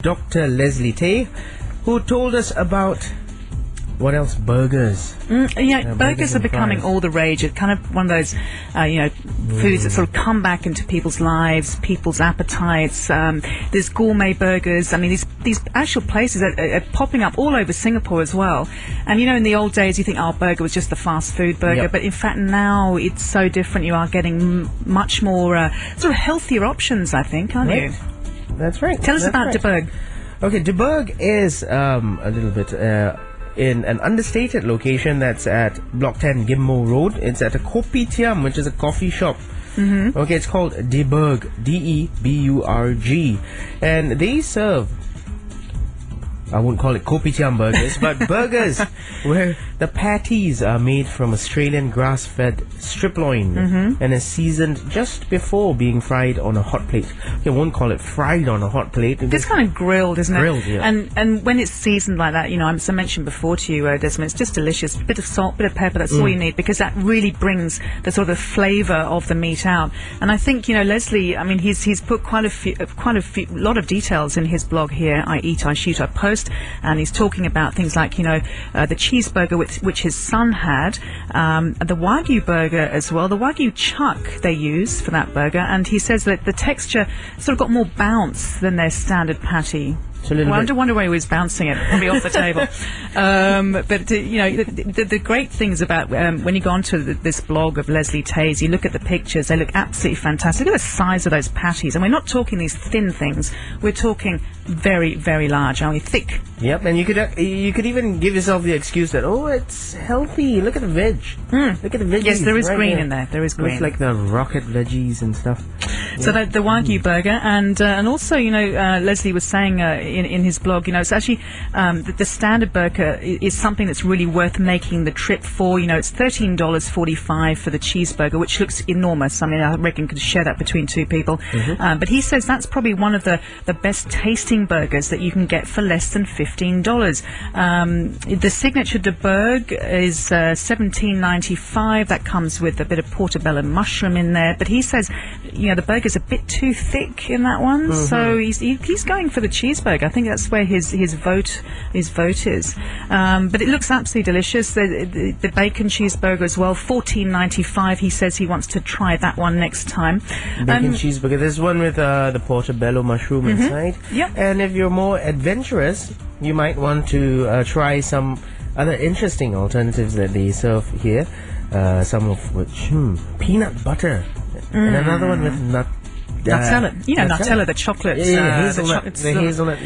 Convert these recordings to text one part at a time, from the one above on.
Dr. Leslie Tay, who told us about what else? Burgers. Burgers are becoming all the rage. It's kind of one of those, foods that sort of come back into people's lives, people's appetites. There's gourmet burgers. I mean, these actual places are popping up all over Singapore as well. And, in the old days, you think, burger was just the fast food burger. But in fact, now it's so different. You are getting much more sort of healthier options, I think, aren't you? That's right. Tell us about Burg. Okay, Burg is a little bit... in an understated location that's at Block 10 Ghim Moh Road. It's at a Kopitiam, which is a coffee shop. Okay, it's called Burg, Deburg, and they serve, I won't call it Kopitiam burgers, but burgers where the patties are made from Australian grass-fed strip loin and is seasoned just before being fried on a hot plate. Okay, I won't call it fried on a hot plate. It's kind of grilled, isn't it? Grilled, yeah. And when it's seasoned like that, as I mentioned before to you, Desmond, it's just delicious. A bit of salt, bit of pepper, that's all you need, because that really brings the sort of flavour of the meat out. And I think, Leslie, I mean, he's put quite a lot of details in his blog here, I Eat, I Shoot, I Post, and he's talking about things like, the cheeseburger which his son had, the Wagyu burger as well, the Wagyu chuck they use for that burger, and he says that the texture sort of got more bounce than their standard patty. Well, I wonder where he was bouncing it, probably off the table. But the great things about when you go onto this blog of Leslie Tay's, you look at the pictures, they look absolutely fantastic. Look at the size of those patties. And we're not talking these thin things. We're talking very, very large, aren't we? Thick. Yep, and you could even give yourself the excuse that, it's healthy. Look at the veg. Look at the veggies. Yes, there is green in there. There is green. Looks like the rocket veggies and stuff. So the Wagyu burger, and also, Leslie was saying in his blog, it's actually the standard burger is something that's really worth making the trip for. It's $13.45 for the cheeseburger, which looks enormous. I mean, I reckon could share that between two people. But he says that's probably one of the best tasting burgers that you can get for less than $15. The signature de Burg is $17.95. That comes with a bit of portobello mushroom in there. But he says, the burger's a bit too thick in that one, so he's going for the cheeseburger. I think that's where his vote is. But it looks absolutely delicious. The bacon cheeseburger as well, $14.95. He says he wants to try that one next time. Bacon cheeseburger. There's one with the portobello mushroom inside. Yep. And if you're more adventurous, you might want to try some other interesting alternatives that they serve here. Some of which peanut butter, and another one with Nutella. Nutella, the chocolate, the hazelnut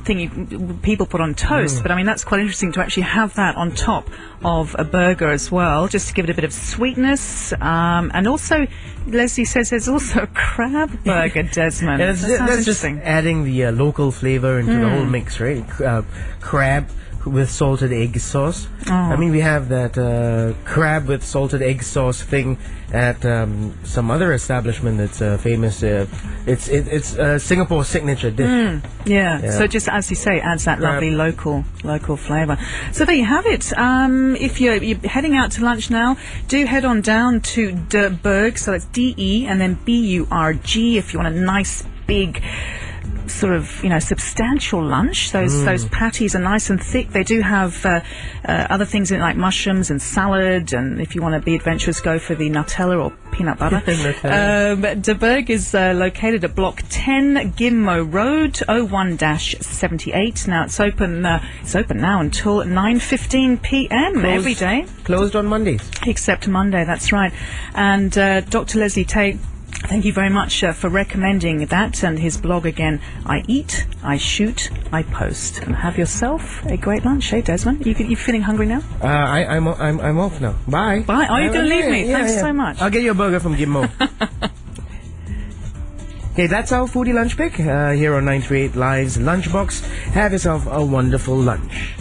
thing people put on toast. But I mean, that's quite interesting to actually have that on top of a burger as well, just to give it a bit of sweetness. And also, Leslie says there's also a crab burger, Desmond. That's just adding the local flavour into the whole mix, right? Crab with salted egg sauce. I mean, we have that crab with salted egg sauce thing at some other establishment that's famous. It's Singapore signature dish. So just as you say, adds that lovely local flavour. So there you have it. If you're heading out to lunch now, do head on down to Burg. So that's D-E and then B-U-R-G if you want a nice big sort of substantial lunch. Those patties are nice and thick. They do have other things in it, like mushrooms and salad, and if you want to be adventurous, go for the Nutella or peanut butter. But De Burg is located at Block 10 Ghim Moh Road, 01-78. Now it's open now until 9:15 p.m. every day. Closed on Mondays, except Monday. That's right. And Dr. Leslie Tay, thank you very much for recommending that, and his blog again, I Eat, I Shoot, I Post. And have yourself a great lunch, Desmond? You feeling hungry now? I'm off now. Bye. Bye. Oh, you're going to leave me? Thanks so much. I'll get you a burger from Ghim Moh. Okay, that's our foodie lunch pick here on 938 Live's Lunchbox. Have yourself a wonderful lunch.